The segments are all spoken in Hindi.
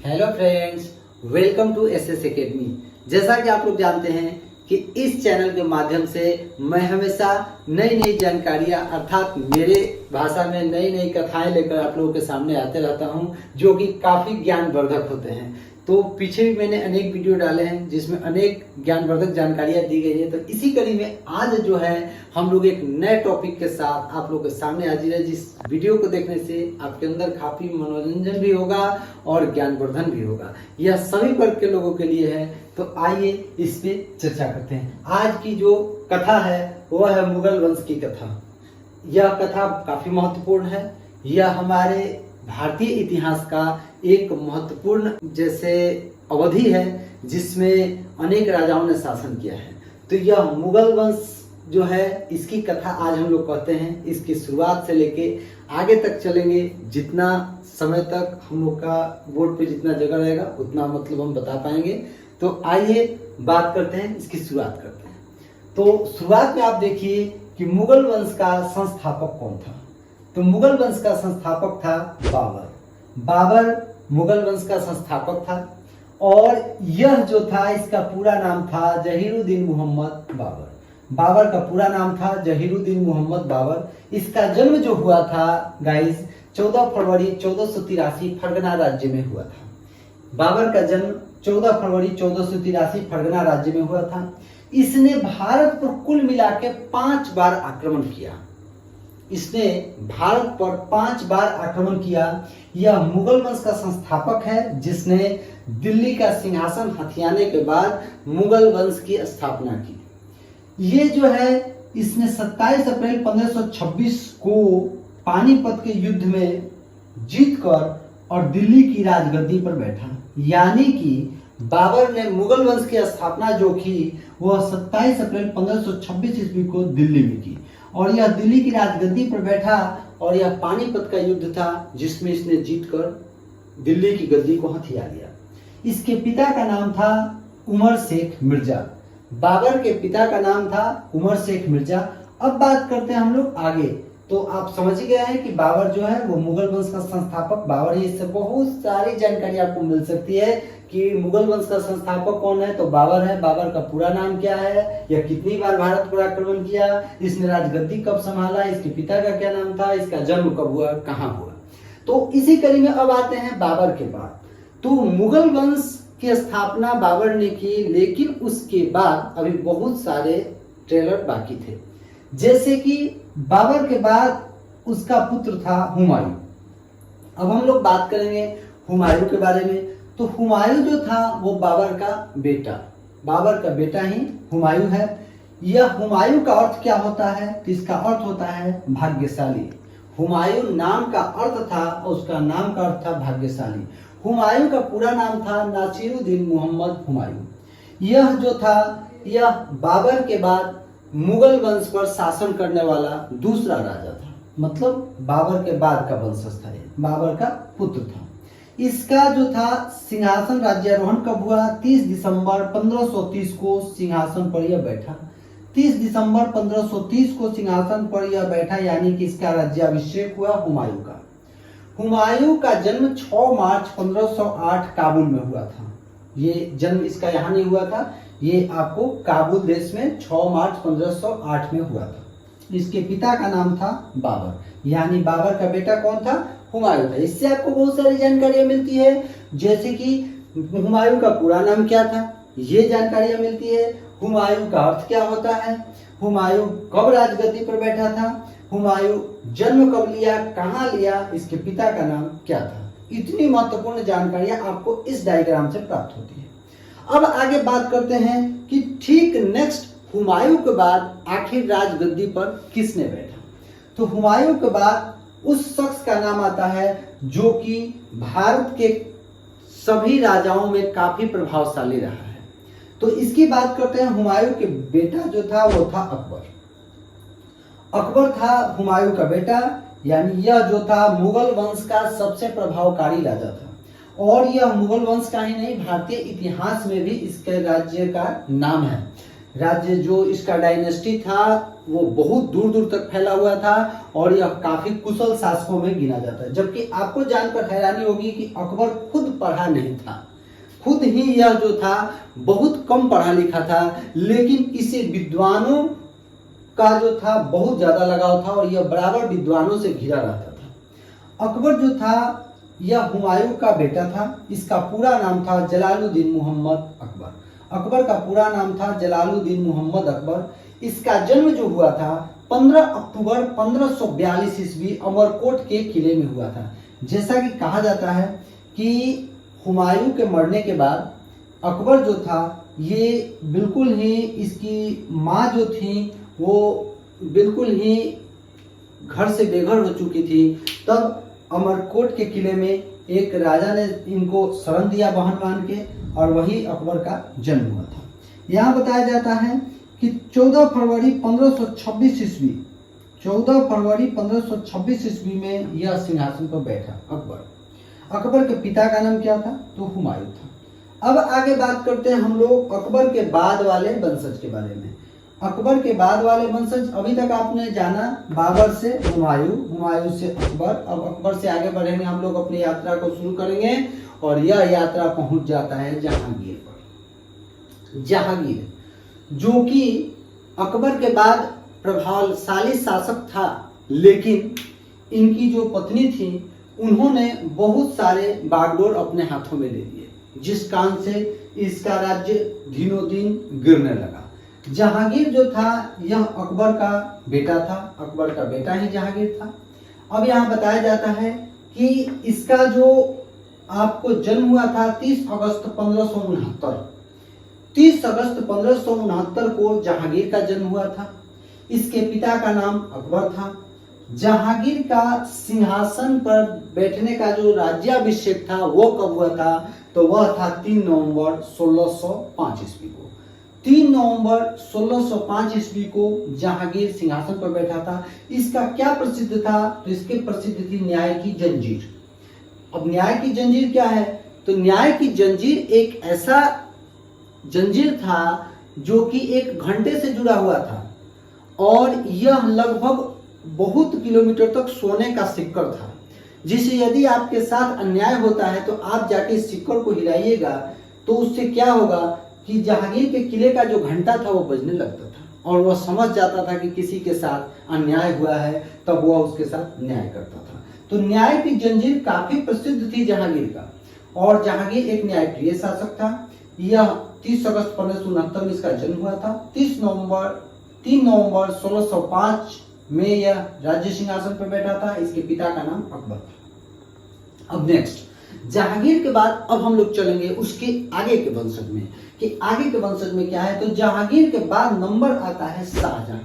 Hello friends, welcome to SS academy. जैसा कि आप लोग जानते हैं कि इस चैनल के माध्यम से मैं हमेशा नई नई जानकारियां अर्थात मेरे भाषा में नई नई कथाएं लेकर आप लोगों के सामने आते रहता हूं, जो कि काफ़ी ज्ञानवर्धक होते हैं। तो पीछे भी मैंने अनेक वीडियो डाले हैं जिसमें अनेक ज्ञानवर्धक जानकारियां दी गई है। तो इसी कड़ी में आज जो है हम लोग एक नए टॉपिक के साथ आप लोगों के सामने हाजिर है, जिस वीडियो को देखने से आपके अंदर काफ़ी मनोरंजन भी होगा और ज्ञानवर्धन भी होगा। यह सभी वर्ग के लोगों के लिए है। तो आइए इस पे चर्चा करते हैं। आज की जो कथा है वह है मुगल वंश की कथा। यह कथा काफ़ी महत्वपूर्ण है। यह हमारे भारतीय इतिहास का एक महत्वपूर्ण जैसे अवधि है जिसमें अनेक राजाओं ने शासन किया है। तो यह मुगल वंश जो है इसकी कथा आज हम लोग कहते हैं। इसकी शुरुआत से लेके आगे तक चलेंगे। जितना समय तक हम लोग का बोर्ड पे जितना जगह रहेगा उतना मतलब हम बता पाएंगे। तो आइए बात करते हैं, इसकी शुरुआत करते हैं। तो शुरुआत में आप देखिए कि मुगल वंश का संस्थापक कौन था। तो मुगल वंश का संस्थापक था बाबर। बाबर मुगल वंश का संस्थापक था और यह जो था इसका पूरा नाम था जहीरुद्दीन मोहम्मद बाबर। बाबर का पूरा नाम था जहीरुद्दीन मोहम्मद बाबर। इसका जन्म जो हुआ था गाइस 14 फरवरी 1483 फरगना राज्य में हुआ था। बाबर का जन्म 14 फरवरी 1483 फरगना राज्य में हुआ था। इसने भारत पर कुल मिला के 5 बार आक्रमण किया। इसने भारत पर 5 बार आक्रमण किया। यह मुगल वंश का संस्थापक है जिसने दिल्ली का सिंहासन हथियाने के बाद मुगल वंश की स्थापना की। ये जो है इसने 27 अप्रैल 1526 को पानीपत के युद्ध में जीतकर और दिल्ली की राजगद्दी पर बैठा। यानी कि बाबर ने मुगल वंश की स्थापना जो की वह 27 अप्रैल 1526 ईस्वी को दिल्ली में की और यह दिल्ली की राजगद्दी पर बैठा और यह पानीपत का युद्ध था जिसमें इसने जीतकर दिल्ली की गद्दी को हथिया लिया। इसके पिता का नाम था उमर शेख मिर्जा। बाबर के पिता का नाम था उमर शेख मिर्जा। अब बात करते हैं हम लोग आगे। तो आप समझ गए हैं कि बाबर जो है वो मुगल वंश का संस्थापक बाबर है। इससे बहुत सारी जानकारी आपको मिल सकती है कि मुगल वंश का संस्थापक कौन है। तो बाबर है। बाबर का पूरा नाम क्या है, यह कितनी बार भारत पर आक्रमण किया, इसने राजगद्दी कब संभाला, इसके पिता का क्या नाम था, इसका जन्म कब हुआ, कहाँ हुआ। तो इसी कड़ी में अब आते हैं बाबर के बाद। तो मुगल वंश की स्थापना बाबर ने की, लेकिन उसके बाद अभी बहुत सारे ट्रेलर बाकी थे। जैसे कि बाबर के बाद उसका पुत्र था हुमायूं। अब हम लोग बात करेंगे हुमायूं के बारे में। तो हुमायूं जो था वो बाबर का बेटा ही हुमायूं है। यह हुमायूं का अर्थ क्या होता है, तो इसका अर्थ होता है भाग्यशाली। हुमायूं नाम का अर्थ था और उसका नाम का अर्थ था भाग्यशाली। हुमायूं का पूरा नाम था नासिरुद्दीन मोहम्मद हुमायूं। यह जो था यह बाबर के बाद मुगल वंश पर शासन करने वाला दूसरा राजा था। मतलब बाबर के बाद का वंशज था, बाबर का पुत्र था। इसका जो था सिंहासन राज्यारोहण कब हुआ, 30 दिसंबर 1530 को सिंहासन पर यह बैठा। 30 दिसंबर 1530 को सिंहासन पर यह बैठा, यानी कि इसका राज्याभिषेक हुआ हुमायूं का। हुमायूं का जन्म 6 मार्च 1508 काबुल में हुआ था। ये जन्म इसका यहाँ नहीं हुआ था, ये आपको काबुल देश में 6 मार्च 1508 में हुआ था। इसके पिता का नाम था बाबर, यानी बाबर का बेटा कौन था, हुमायूं था। इससे आपको बहुत सारी जानकारियां मिलती है, जैसे कि हुमायूं का पूरा नाम क्या था, ये जानकारियां मिलती है। हुमायूं का अर्थ क्या होता है, हुमायूं कब राजगद्दी पर बैठा था, हुमायूं जन्म कब लिया, कहाँ लिया, इसके पिता का नाम क्या था। इतनी महत्वपूर्ण जानकारियां आपको इस डायग्राम से प्राप्त होती है। अब आगे बात करते हैं कि ठीक नेक्स्ट हुमायूं के बाद आखिर राजगद्दी पर किसने बैठा। तो हुमायूं के बाद उस शख्स का नाम आता है जो कि भारत के सभी राजाओं में काफी प्रभावशाली रहा है। तो इसकी बात करते हैं। हुमायूं के बेटा जो था वो था अकबर। अकबर था हुमायूं का बेटा, यानी यह जो था मुगल वंश का सबसे प्रभावकारी राजा था। और यह मुगल वंश का ही नहीं, भारतीय इतिहास में भी इसके राज्य का नाम है। राज्य जो इसका डायनेस्टी था वो बहुत दूर दूर तक फैला हुआ था और यह काफी कुशल शासकों में गिना जाता है। जबकि आपको जानकर हैरानी होगी कि अकबर खुद खुद पढ़ा नहीं था, खुद ही यह जो था बहुत कम पढ़ा लिखा था, लेकिन इसे विद्वानों का जो था बहुत ज्यादा लगाव था और यह बराबर विद्वानों से घिरा रहता था। अकबर जो था यह हुमायूं का बेटा था। इसका पूरा नाम था जलालुद्दीन मोहम्मद अकबर। अकबर का पूरा नाम था जलालुद्दीन मोहम्मद अकबर। इसका जन्म जो हुआ था 15 अक्टूबर 1542 ईस्वी अमरकोट के किले में हुआ था। जैसा कि कहा जाता है कि हुमायूं के मरने के बाद अकबर जो था ये बिल्कुल ही, इसकी माँ जो थी वो बिल्कुल ही घर से बेघर हो चुकी थी। तब अमरकोट के किले में एक राजा ने इनको शरण दिया बहन मान के, और वही अकबर का जन्म हुआ था। यहाँ बताया जाता है कि 14 फरवरी 1526 ईस्वी 14 फरवरी 1526 ईस्वी में यह सिंहासन पर बैठा अकबर। अकबर के पिता का नाम क्या था? तो हुमायूं था। अब आगे बात करते हैं हम लोग अकबर के बाद वाले वंशज के बारे में। अकबर के बाद वाले वंशज, अभी तक आपने जाना बाबर से हुमायूं, हुमायूं से अकबर। अब अकबर से आगे बढ़ेंगे हम लोग, अपनी यात्रा को शुरू करेंगे और यह यात्रा पहुंच जाता है जहांगीर पर। जहांगीर जो कि अकबर के बाद प्रभावशाली शासक था, लेकिन इनकी जो पत्नी थी उन्होंने बहुत सारे बागडोर अपने हाथों में ले लिए, जिस कारण से इसका राज्य दिनों दिन गिरने लगा। जहांगीर जो था यह अकबर का बेटा था, अकबर का बेटा ही जहांगीर था। अब यहाँ बताया जाता है कि इसका जो आपको जन्म हुआ था 30 अगस्त 1569। 30 अगस्त 1569 को जहांगीर का जन्म हुआ था। इसके पिता का नाम अकबर था। जहांगीर का सिंहासन पर बैठने का जो राज्याभिषेक था वो कब हुआ था? तो वह था 3 नवंबर 1605 ईस्वी को। 3 नवंबर 1605 ईस्वी को जहांगीर सिंहासन पर बैठा था। इसका क्या प्रसिद्ध था? तो इसके प्रसिद्ध थी न्याय की जंजीर। अब न्याय की जंजीर क्या है? तो न्याय की जंजीर एक ऐसा जंजीर था जो कि 1 घंटे से जुड़ा हुआ था और यह लगभग बहुत किलोमीटर तक सोने का सिक्कर था, जिसे यदि आपके साथ अन्याय होता है तो आप जाके इस सिक्कर को हिलाइएगा तो उससे क्या होगा कि जहांगीर के किले का जो घंटा था वो बजने लगता था और वह समझ जाता था कि किसी के साथ अन्याय हुआ है, तब वह उसके साथ न्याय करता था। तो न्याय की जंजीर काफी प्रसिद्ध थी जहांगीर का, और जहांगीर एक न्यायप्रिय शासक था। यह 30 अगस्त 1569 में इसका जन्म हुआ था। 3 नवंबर 1605 में यह राज्य सिंहासन पर बैठा था। इसके पिता का नाम अकबर था। अब नेक्स्ट जहांगीर के बाद अब हम लोग चलेंगे उसके आगे के वंशज में कि आगे के वंशज में क्या है। तो जहांगीर के बाद नंबर आता है शाहजहां,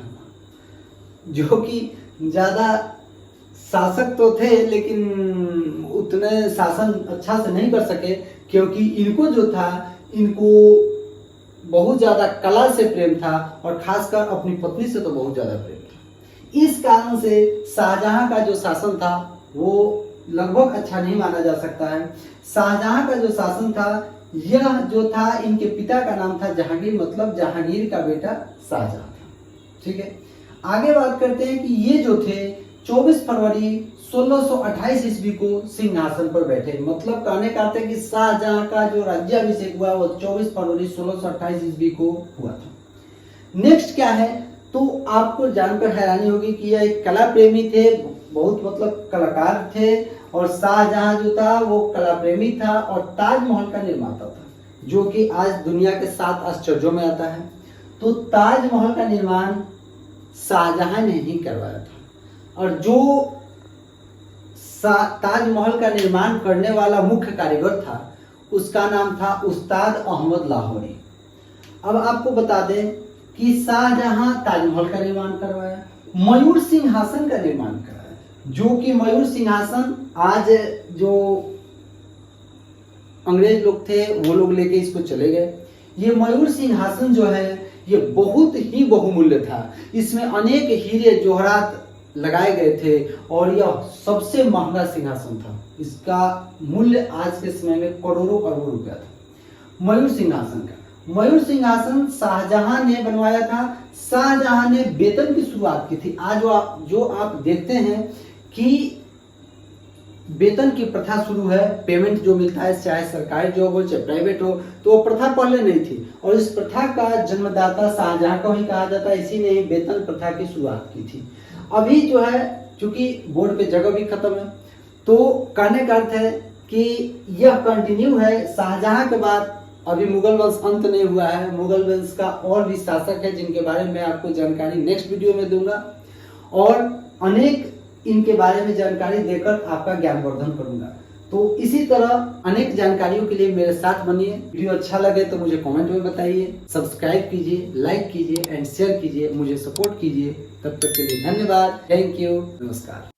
जो कि ज्यादा शासक तो थे लेकिन उतने शासन अच्छा से नहीं कर सके, क्योंकि इनको जो था इनको बहुत ज्यादा कला से प्रेम था और खासकर अपनी पत्नी से तो बहुत ज्यादा प्रेम था। इस कारण से शाहजहां का जो शासन था वो लगभग अच्छा नहीं माना जा सकता है। शाहजहां का जो शासन था यह जो था, इनके पिता का नाम था जहांगीर, मतलब जहांगीर का बेटा शाहजहां था। ठीक है, आगे बात करते हैं कि ये जो थे 24 फरवरी 1628 ईस्वी को सिंहासन पर बैठे। मतलब कहने का अर्थ है कि शाहजहां का जो राज्याभिषेक हुआ वो 24 फरवरी 1628 ईस्वी को हुआ था। नेक्स्ट क्या है, तो आपको जानकर हैरानी होगी कि यह एक कला प्रेमी थे, बहुत मतलब कलाकार थे, और शाहजहां जो था वो कला प्रेमी था और ताजमहल का निर्माता था, जो कि आज दुनिया के 7 आश्चर्यों में आता है। तो ताजमहल का निर्माण शाहजहां ने ही करवाया था, और जो ताजमहल का निर्माण करने वाला मुख्य कारीगर था उसका नाम था उस्ताद अहमद लाहौरी। अब आपको बता दें कि शाहजहां ताजमहल का निर्माण करवाया, मयूर सिंहासन का निर्माण कराया, जो कि मयूर सिंहासन आज जो अंग्रेज लोग थे वो लोग लेके इसको चले गए। ये मयूर सिंहासन जो है ये बहुत ही बहुमूल्य था। इसमें अनेक हीरे जोहरात लगाए गए थे और यह सबसे महंगा सिंहासन था। इसका मूल्य आज के समय में करोड़ों अरबों रुपया था। मयूर सिंहासन का, मयूर सिंहासन शाहजहां ने बनवाया था। शाहजहां ने वेतन की शुरुआत की थी। आज जो आप देखते हैं कि वेतन की प्रथा शुरू है, पेमेंट जो मिलता है चाहे सरकारी जॉब हो चाहे प्राइवेट हो, तो वो प्रथा पहले नहीं थी और इस प्रथा का जन्मदाता शाहजहां को ही कहा जाता है। इसी ने ही वेतन प्रथा की शुरुआत की थी। अभी जो है चूंकि बोर्ड पे जगह भी खत्म है, तो कहने का अर्थ है कि यह कंटिन्यू है। शाहजहां के बाद अभी मुगल वंश अंत नहीं हुआ है, मुगल वंश का और भी शासक है जिनके बारे में आपको जानकारी नेक्स्ट वीडियो में दूंगा और अनेक इनके बारे में जानकारी देकर आपका ज्ञानवर्धन करूंगा। तो इसी तरह अनेक जानकारियों के लिए मेरे साथ बनिए। वीडियो अच्छा लगे तो मुझे कमेंट में बताइए, सब्सक्राइब कीजिए, लाइक कीजिए एंड शेयर कीजिए, मुझे सपोर्ट कीजिए। तब तक के लिए धन्यवाद, थैंक यू, नमस्कार।